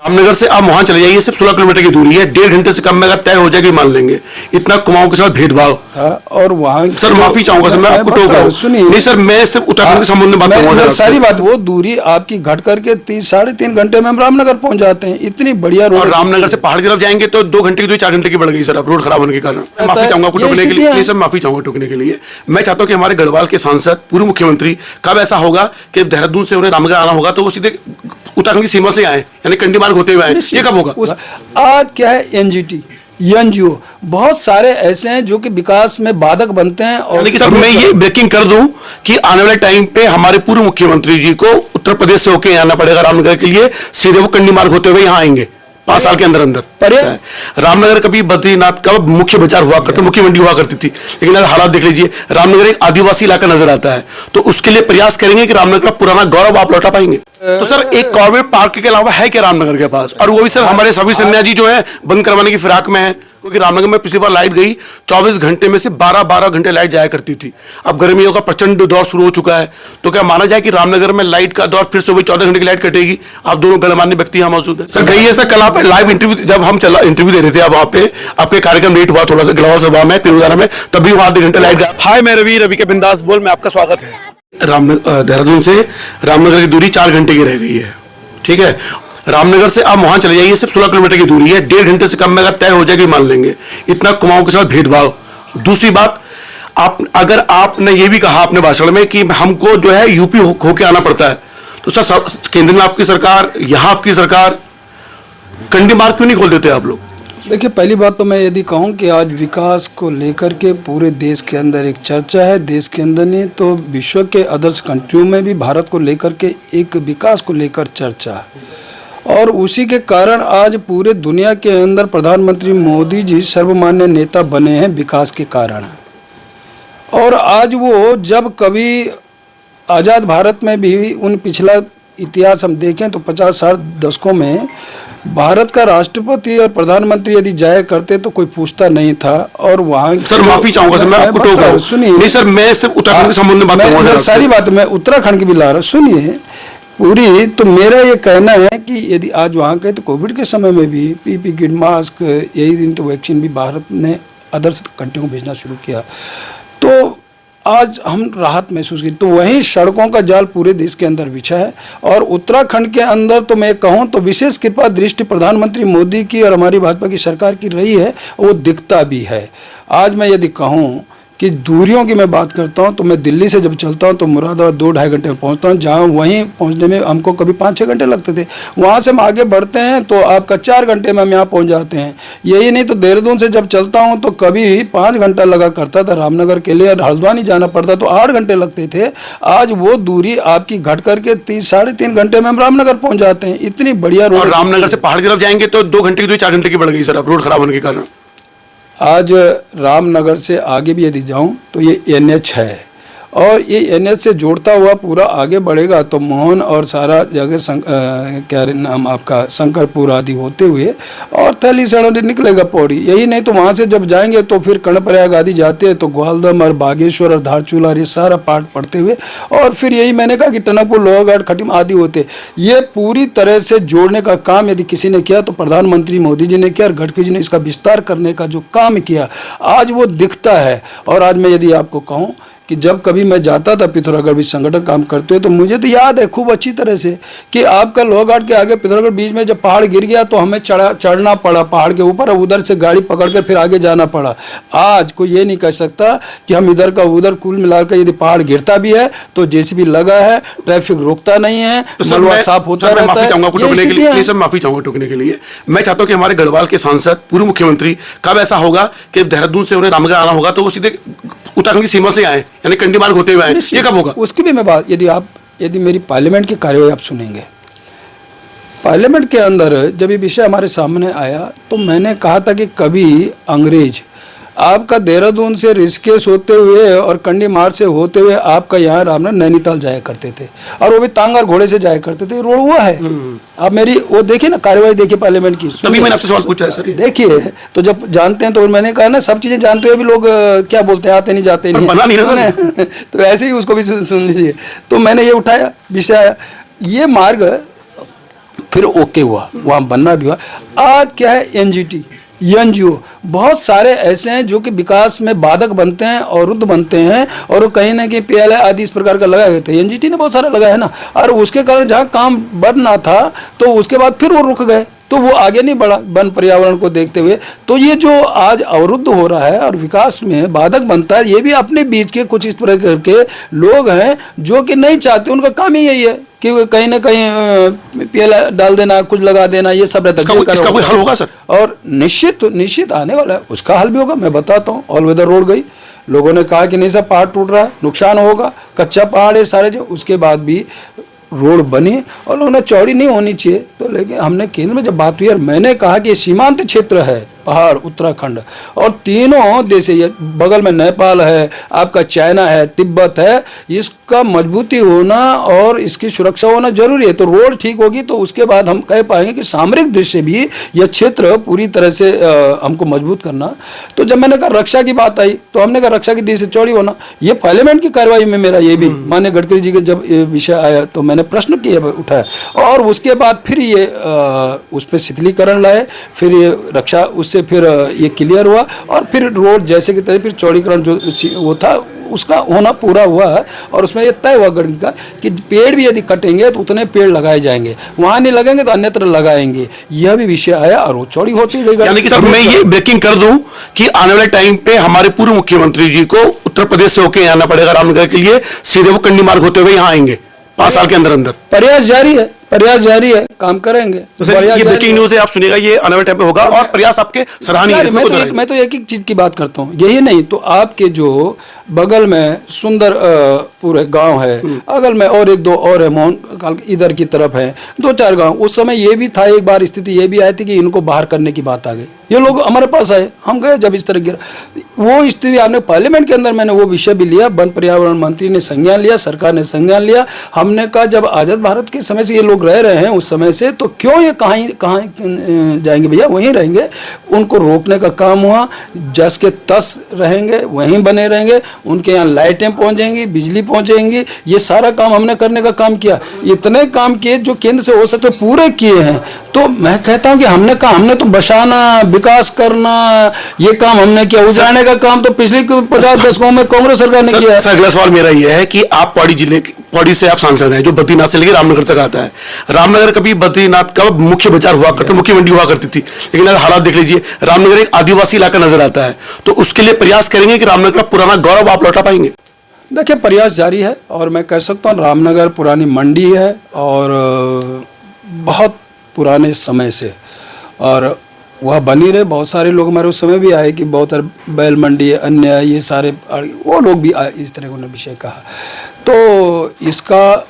रामनगर से आप वहां चले जाइए, सिर्फ 16 किलोमीटर की दूरी है, 1.5 घंटे से कम में अगर तय हो जाएगी मान लेंगे। इतना कुमाऊं के साथ भेदभाव। और वहाँ सर माफी चाहूंगा सर, मैं आपको टोक रहा हूं। सुनिए, नहीं सर, मैं सिर्फ उत्तराखंड के संबंध में बात करूंगा। सारी बात, वो दूरी आपकी घट करके 3-3.5 घंटे में हम रामनगर पहुंच जाते हैं। इतनी बढ़िया रोड। और रामनगर से पहाड़ की तरफ जाएंगे तो 2 घंटे की दूरी 4 घंटे की बढ़ गई सर, अब रोड खराब होने के कारण। माफी चाहूंगा आपको टोकने के लिए। नहीं सर, माफी चाहूंगा टोकने के लिए। मैं चाहता हूँ कि हमारे गढ़वाल के सांसद, पूर्व मुख्यमंत्री, कब ऐसा होगा कि देहरादून से उन्हें रामनगर आना होगा तो वो सीधे उत्तराखंड की सीमा से आए, यानी कंडी मार्ग होते हुए आए। ये कब होगा? आज क्या है, एनजीटी, एनजीओ, बहुत सारे ऐसे हैं जो कि विकास में बाधक बनते हैं। और सर मैं ये ब्रेकिंग कर दूं कि आने वाले टाइम पे हमारे पूर्व मुख्यमंत्री जी को उत्तर प्रदेश से होकर आना पड़ेगा रामनगर के लिए, सीधे वो कंडी मार्ग होते हुए यहाँ आएंगे 5 साल के अंदर अंदर। रामनगर कभी बद्रीनाथ का मुख्य बाजार हुआ करता, मुख्य मंडी हुआ करती थी, लेकिन अगर हालात देख लीजिए, रामनगर एक आदिवासी इलाका नजर आता है, तो उसके लिए प्रयास करेंगे कि रामनगर का पुराना गौरव आप लौटा पाएंगे। तो सर एक कॉर्बेट पार्क के अलावा है क्या रामनगर के पास? और वो भी सर हमारे सभी सन्या जी जो है बंद करवाने की फिराक में है, क्योंकि रामनगर में पिछली बार लाइट गई 24 घंटे में से 12-12 घंटे लाइट जाया करती थी। अब गर्मियों का प्रचंड दौर शुरू हो चुका है, तो क्या माना जाए कि रामनगर में लाइट का दौर फिर से वही 14 घंटे की लाइट कटेगी? आप दोनों गणमान्य व्यक्ति यहाँ मौजूद है। सर गई है सर, कल आप लाइव इंटरव्यू, जब हम इंटरव्यू दे रहे थे, अब वहाँ पे आपके कार्यक्रम लेट हुआ थोड़ा सा गढ़वाल सभा में, पिरुजाना में, तभी वहाँ 2 घंटे लाइट गया। हाय, मैं रवि के बिंदास बोल में आपका स्वागत है। देहरादून से रामनगर की दूरी 4 घंटे की रह गई है, ठीक है। रामनगर से आप वहां चले जाइए, सिर्फ 16 किलोमीटर की दूरी है, 1.5 घंटे से कम में अगर तय हो जाएगी मान लेंगे। इतना कुमाऊं के साथ भेदभाव। दूसरी बात, अगर आपने ये भी कहा अपने भाषण में कि हमको जो है यूपी होके आना पड़ता है, तो सर केंद्र में आपकी सरकार, यहाँ आपकी सरकार, कंडी मार्ग क्यों नहीं खोल देते आप लोग? देखिए, पहली बात तो मैं यदि कहूं कि आज विकास को लेकर के पूरे देश के अंदर एक चर्चा है, देश के अंदर नहीं तो विश्व के अदर्स कंट्रियों में भी भारत को लेकर के एक विकास को लेकर चर्चा है। और उसी के कारण आज पूरे दुनिया के अंदर प्रधानमंत्री मोदी जी सर्वमान्य नेता बने हैं विकास के कारण। और आज वो जब कभी आज़ाद भारत में भी उन पिछला इतिहास हम देखें तो 50-60 दशकों में भारत का राष्ट्रपति और प्रधानमंत्री यदि जाया करते तो कोई पूछता नहीं था। और वहाँ सर माफी चाहूंगा सर, मैं आपको टोक रहा हूं। सुनिए, नहीं सर, मैं सिर्फ उत्तराखंड के संबंध में बात करूंगा। सारी बात मैं उत्तराखंड की भी ला रहा हूँ, सुनिए पूरी। तो मेरा ये कहना है कि यदि आज वहाँ गए तो कोविड के समय में भी पीपी किट, मास्क, यही दिन तो वैक्सीन भी भारत ने अदर्स कंट्रियों को भेजना शुरू किया, तो आज हम राहत महसूस की। तो वहीं सड़कों का जाल पूरे देश के अंदर बिछा है। और उत्तराखंड के अंदर तो मैं कहूँ तो विशेष कृपा दृष्टि प्रधानमंत्री मोदी की और हमारी भाजपा की सरकार की रही है, वो दिखता भी है। आज मैं यदि कहूँ कि दूरियों की मैं बात करता हूं तो मैं दिल्ली से जब चलता हूं तो मुरादाबाद 2-2.5 घंटे में पहुंचता हूं, जहां वहीं पहुंचने में हमको कभी 5-6 घंटे लगते थे। वहां से हम आगे बढ़ते हैं तो आपका 4 घंटे में हम यहाँ पहुंच जाते हैं। यही नहीं तो देहरादून से जब चलता हूं तो कभी 5 घंटा लगा करता था रामनगर के लिए, हल्द्वानी जाना पड़ता तो 8 घंटे लगते थे। आज वो दूरी आपकी घट करके 3-3.5 घंटे में हम रामनगर पहुँच जाते हैं। इतनी बढ़िया रोड। रामनगर से पहाड़ की तरफ जाएंगे तो 2 घंटे की दूरी 4 घंटे की बढ़ गई सर, अब रोड खराब होने के कारण। आज रामनगर से आगे भी यदि जाऊं तो ये NH है, और ये NH से जोड़ता हुआ पूरा आगे बढ़ेगा तो मोहन और सारा जगह क्या नाम आपका शंकरपुर आदि होते हुए और थैली सड़क निकलेगा पौड़ी। यही नहीं तो वहाँ से जब जाएंगे तो फिर कर्णप्रयाग आदि जाते हैं तो ग्वालदम और बागेश्वर और धारचूला ये सारा पार्ट पड़ते हुए, और फिर यही मैंने कहा कि टनकपुर, लोहाघाट, खटिम आदि होते। ये पूरी तरह से जोड़ने का काम यदि किसी ने किया तो प्रधानमंत्री मोदी जी ने किया, और गडकरी जी ने इसका विस्तार करने का जो काम किया आज वो दिखता है। और आज मैं यदि आपको कहूँ कि जब कभी मैं जाता था पिथौरागढ़ बीच संगठन काम करते हुए तो मुझे तो याद है खूब अच्छी तरह से कि आपका लोहाघाट के आगे पिथौरागढ़ बीच में जब पहाड़ गिर गया तो हमें चढ़ना पड़ा पहाड़ के ऊपर, और उधर से गाड़ी पकड़ कर फिर आगे जाना पड़ा। आज कोई ये नहीं कह सकता कि हम इधर का उधर, कुल मिलाकर यदि पहाड़ गिरता भी है तो जेसीबी लगा है, ट्रैफिक रोकता नहीं है, मलबा साफ होता रहता है। माफी चाहूंगा टोकने के लिए। मैं चाहता हूँ कि हमारे गढ़वाल के सांसद, पूर्व मुख्यमंत्री, कब ऐसा होगा कि देहरादून से उन्हें रामनगर आना होगा तो वो सीधे उत्तराखंड की सीमा से आए, यानी कंडी मार्ग होते हुए आए। ये कब होगा? उसकी भी मैं बात, यदि मेरी पार्लियामेंट की कार्यवाही आप सुनेंगे, पार्लियामेंट के अंदर जब ये विषय हमारे सामने आया तो मैंने कहा था कि कभी अंग्रेज आपका देहरादून से ऋषिकेश होते हुए और कंडी मार्ग से होते हुए आपका यहाँ रामनगर नैनीताल जाया करते थे, और वो भी तांग और घोड़े से जाया करते थे। रोड हुआ है, आप मेरी वो देखिए ना, कार्यवाही देखिए पार्लियामेंट की। तभी मैंने आपसे सवाल पूछा है सर। देखिए, तो जब जानते हैं तो मैंने कहा ना, सब चीजें जानते हुए भी लोग क्या बोलते हैं, आते नहीं जाते नहीं, बना नहीं ना तो ऐसे ही उसको भी सुन लीजिए। तो मैंने ये उठाया विषय, ये मार्ग फिर ओके हुआ, वहाँ बनना भी हुआ। आज क्या है, एनजीटी, एनजीओ, बहुत सारे ऐसे हैं जो कि विकास में बाधक बनते हैं, अवरुद्ध बनते हैं, और वो कहीं ना कहीं पीएलआई आदि इस प्रकार का लगाए गए थे। एनजीटी ने बहुत सारा लगाया है ना, और उसके कारण जहाँ काम बढ़ना था तो उसके बाद फिर वो रुक गए, तो वो आगे नहीं बढ़ा वन पर्यावरण को देखते हुए। तो ये जो आज अवरुद्ध हो रहा है और विकास में बाधक बनता है, ये भी अपने बीच के कुछ इस प्रकार के लोग हैं जो कि नहीं चाहते। उनका काम ही यही है कि कहीं ना कहीं पीएलआई डाल देना, कुछ लगा देना, ये सब रहता है। इसका कोई हल होगा सर? और निश्चित आने वाला है, उसका हल भी होगा। मैं बताता हूँ, ऑल वेदर रोड गई, लोगों ने कहा कि नहीं सर पहाड़ टूट रहा है, नुकसान होगा, कच्चा पहाड़ है सारे जो, उसके बाद भी रोड बनी और उन्होंने चौड़ी नहीं होनी चाहिए। तो लेकिन हमने केंद्र में जब बात हुई और मैंने कहा कि सीमांत क्षेत्र है पहाड़ उत्तराखंड, और तीनों देश, ये बगल में नेपाल है, आपका चाइना है, तिब्बत है, इसका मजबूती होना और इसकी सुरक्षा होना जरूरी है। तो रोड ठीक होगी तो उसके बाद हम कह पाएंगे कि सामरिक दृष्टि से भी यह क्षेत्र पूरी तरह से हमको मजबूत करना। तो जब मैंने कहा रक्षा की बात आई तो हमने कहा रक्षा की दृष्टि से चौड़ी होना, ये पार्लियामेंट की कार्रवाई में मेरा ये भी माननीय गडकरी जी के जब ये विषय आया तो मैंने प्रश्न किया, उठाया, और उसके बाद फिर ये उस पर शिथिलीकरण लाए, फिर ये रक्षा, उससे फिर ये क्लियर हुआ, और फिर रोड जैसे की तरह फिर चौड़ीकरण जो वो था उसका होना पूरा हुआ है। और उसमें ये तय हुआ गणित का कि पेड़ भी यदि कटेंगे तो उतने पेड़ लगाए जाएंगे, वहां नहीं लगेंगे तो अन्यत्र लगाएंगे। यह भी विषय आया और वो चौड़ी होती गई। यानी कि सर मैं ये ब्रेकिंग कर दूं कि आने वाले टाइम पे हमारे पूर्व मुख्यमंत्री जी को उत्तर प्रदेश से होके आना पड़ेगा रामनगर के लिए, सीधे वो कंडी मार्ग होते हुए यहाँ आएंगे 5 साल के अंदर अंदर। प्रयास जारी है, काम करेंगे। तो सर ये ब्रेकिंग न्यूज है, आप सुनिएगा, ये आने वाले टाइम पे होगा और प्रयास आपके सराहनीय है। मैं तो एक एक चीज की बात करता हूँ, यही नहीं तो आपके जो बगल में सुंदर पूरे गांव है, अगल में और एक दो और है, मोहन इधर की तरफ है 2-4 गांव। उस समय ये भी था, एक बार स्थिति ये भी आई थी कि इनको बाहर करने की बात आ गई, ये लोग हमारे पास आए, हम गए जब इस तरह गिरा वो स्थिति, आपने पार्लियामेंट के अंदर मैंने वो विषय भी लिया, वन पर्यावरण मंत्री ने संज्ञान लिया, सरकार ने संज्ञान लिया। हमने कहा जब आजाद भारत के समय से ये लोग रह रहे हैं उस समय से, तो क्यों ये कहाँ जाएंगे भैया, वहीं रहेंगे। उनको रोकने का काम हुआ, जस के तस रहेंगे, वहीं बने रहेंगे, उनके यहाँ लाइटें पहुंचेंगी, बिजली पहुंचेंगी, ये सारा काम हमने करने का काम किया। इतने काम किए जो केंद्र से हो सकते पूरे किए हैं। तो मैं कहता हूं कि हमने तो बसाना, विकास करना, ये काम हमने किया। उजाड़ने का काम तो पिछले 50 दशकों में कांग्रेस सरकार ने किया है। सर अगला सवाल मेरा ये है कि आप पौड़ी से आप सांसद हैं जो बद्रीनाथ से लेकर रामनगर तक आता है। रामनगर कभी बद्रीनाथ का मुख्य बाजार हुआ करता, मुख्य मंडी हुआ करती थी, लेकिन अगर हालात देख लीजिए, रामनगर एक आदिवासी इलाका नजर आता है। तो उसके लिए प्रयास करेंगे कि रामनगर का पुराना गौरव आप लौटा पाएंगे? देखिए प्रयास जारी है, और मैं कह सकता हूँ रामनगर पुरानी मंडी है और बहुत पुराने समय से, और वह बनी रहे। बहुत सारे लोग हमारे उस समय भी आए कि बहुत सारे बैल मंडी अन्य ये सारे, वो लोग भी आए, इस तरह का विषय कहा। तो इसका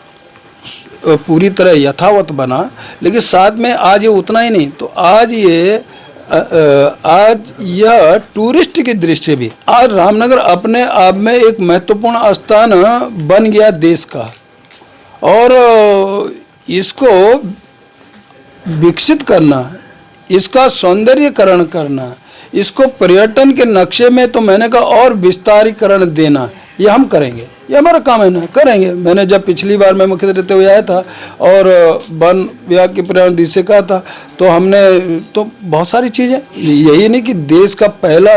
पूरी तरह यथावत बना, लेकिन साथ में आज ये उतना ही नहीं, तो आज यह टूरिस्ट की दृष्टि से भी आज रामनगर अपने आप में एक महत्वपूर्ण स्थान बन गया देश का, और इसको विकसित करना, इसका सौंदर्यीकरण करना, इसको पर्यटन के नक्शे में तो मैंने कहा और विस्तारीकरण देना, ये हम करेंगे, ये हमारा काम है ना, करेंगे। मैंने जब पिछली बार मैं मुख्यमंत्री रहते हुए आया था और वन विभाग के पर्यावरण दृष्टि से कहा था, तो हमने तो बहुत सारी चीज़ें, यही नहीं कि देश का पहला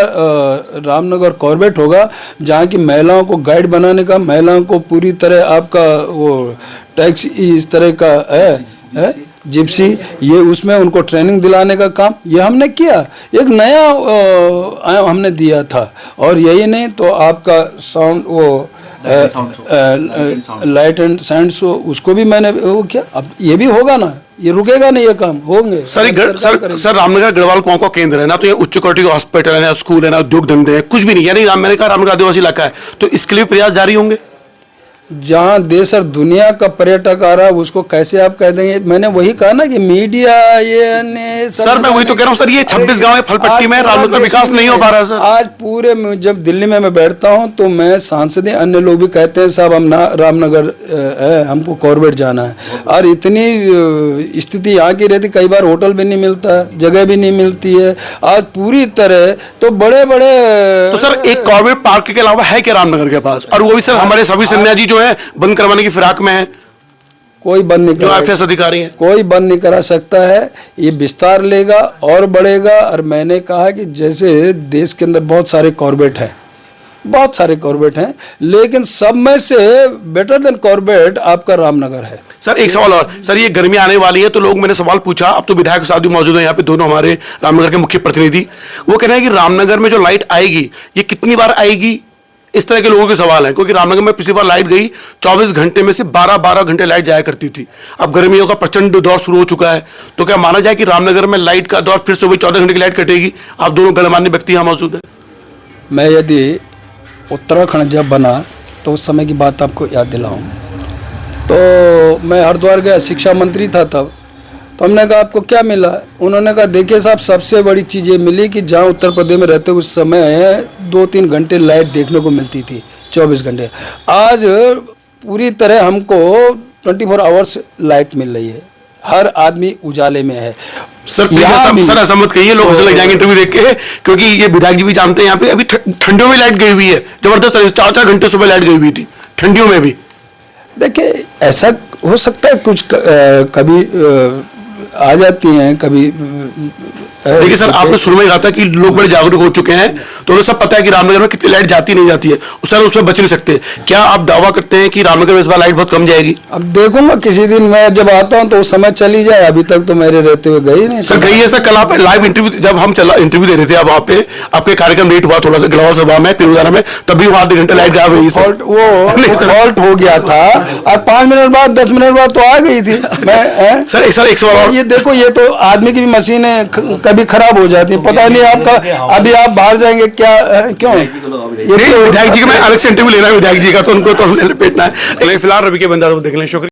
रामनगर कॉर्बेट होगा जहाँ की महिलाओं को गाइड बनाने का, महिलाओं को पूरी तरह आपका वो टैक्सी इस तरह का है जिप्सी, ये उसमें उनको ट्रेनिंग दिलाने का काम ये हमने किया, एक नया हमने दिया था। और यही नहीं तो आपका साउंड वो लाइट एंड साउंड शो, उसको भी मैंने वो किया। अब ये भी होगा ना, ये रुकेगा नहीं, ये काम होंगे। सर रामनगर गढ़वाल कुआं का केंद्र है ना, तो ये उच्च कोटि का हॉस्पिटल है ना, स्कूल है ना, उद्योग धंधे हैं, कुछ भी नहीं। यानी मैंने कहा रामनगर आदिवासी इलाका है, तो इसके लिए प्रयास जारी होंगे। जहाँ देश और दुनिया का पर्यटक आ रहा है उसको कैसे आप कह देंगे? मैंने वही कहा ना कि मीडिया ये सर मैं वही तो कह रहा हूँ सर, ये 26 गांव है फलपट्टी में, रामनगर में विकास नहीं हो पा रहा है सर। आज पूरे जब दिल्ली में मैं बैठता हूँ तो मैं सांसद, अन्य लोग भी कहते हैं साहब हम रामनगर है, हमको कॉर्बेट जाना है। और इतनी स्थिति यहाँ की रहती, कई बार होटल भी नहीं मिलता, जगह भी नहीं मिलती है। आज पूरी तरह तो बड़े बड़े, तो सर एक कॉर्बेट पार्क के अलावा है क्या रामनगर के पास? और वो भी सर हमारे सभी सन्यासी जो है बंद करवाने की फिराक में है। कोई बंद नहीं जो करा, IFS अधिकारी हैं। कोई बंद नहीं करा सकता है। ये विस्तार लेगा और बढ़ेगा। और मैंने कहा कि जैसे देश के अंदर बहुत सारे कॉर्बेट हैं, बहुत सारे कॉर्बेट हैं, लेकिन सब में से बेटर देन कॉर्बेट आपका रामनगर है। सर एक सवाल और, सर ये गर्मी आने वाली है तो लोग, मैंने सवाल पूछा, अब तो विधायक साहब भी मौजूद हैं यहाँ पे, दोनों हमारे रामनगर के मुख्य प्रतिनिधि, वो कह रहे हैं कि रामनगर में जो लाइट आएगी ये कितनी बार आएगी, इस तरह के लोगों के सवाल हैं। क्योंकि रामनगर में पिछली बार लाइट गई 24 घंटे में से 12 घंटे लाइट जाया करती थी। अब गर्मियों का प्रचंड दौर शुरू हो चुका है, तो क्या माना जाए कि रामनगर में लाइट का दौर फिर से वही 14 घंटे की लाइट कटेगी? आप दोनों गणमान्य व्यक्ति यहाँ मौजूद हैं। मैं यदि उत्तराखंड जब बना तो उस समय की बात आपको याद दिलाऊं, तो मैं हरिद्वार गया, शिक्षा मंत्री था तब। तो हमने कहा आपको क्या मिला? उन्होंने कहा देखिए साहब, सबसे बड़ी चीज़ ये मिली कि जहाँ उत्तर प्रदेश में रहते उस समय 2-3 घंटे लाइट देखने को मिलती थी, 24 घंटे। आज पूरी तरह हमको 24 आवर्स लाइट मिल रही है, हर आदमी उजाले में है। सर सर ऐसा मत कहिए, लोग हंसने लग जाएंगे इंटरव्यू देख के, क्योंकि ये विधायक जी भी जानते हैं यहाँ पे अभी ठंडियों में लाइट गई हुई है, जबरदस्त 4-4 घंटे सुबह लाइट गई हुई थी, ठंडियों में भी। देखिए ऐसा हो सकता है, कुछ कभी आ जाती हैं, कभी देखिए सर, आपने शुरू में कहा था कि लोग बड़े जागरूक हो चुके हैं, तो उन्हें सब पता है कि रामनगर में कितनी लाइट जाती नहीं जाती है, उस तरह उसमें बच नहीं सकते। क्या आप दावा करते हैं कि रामनगर में इस बार लाइट बहुत कम जाएगी? अब देखूंगा किसी दिन, मैं जब आता हूं तो उस समय चली जाए, अभी तक तो मेरे रहते हुए गई नहीं। सर गई है सर, कल आप लाइव इंटरव्यू, जब हम इंटरव्यू दे रहे थे, अब वहाँ पे आपके कार्यक्रम लेट हुआ थोड़ा सा, गलवा सभा में तिरुवनार में, तभी वहाँ 2 घंटे लाइट गायब हुई। फॉल्ट हो गया था और 5 मिनट बाद 10 मिनट बाद तो आ गई थी। मैं सर एक सवाल, ये देखो, ये तो आदमी की भी मशीनें कभी खराब हो जाती है, पता नहीं आपका, अभी आप बाहर जाएंगे क्या, क्यों? ये विधायक जी का मैं अलग से इंटरव्यू ले रहा हूँ विधायक जी का, तो उनको तो हमने लपेटना है। फिलहाल रवि के बंदा देख लें। शुक्रिया।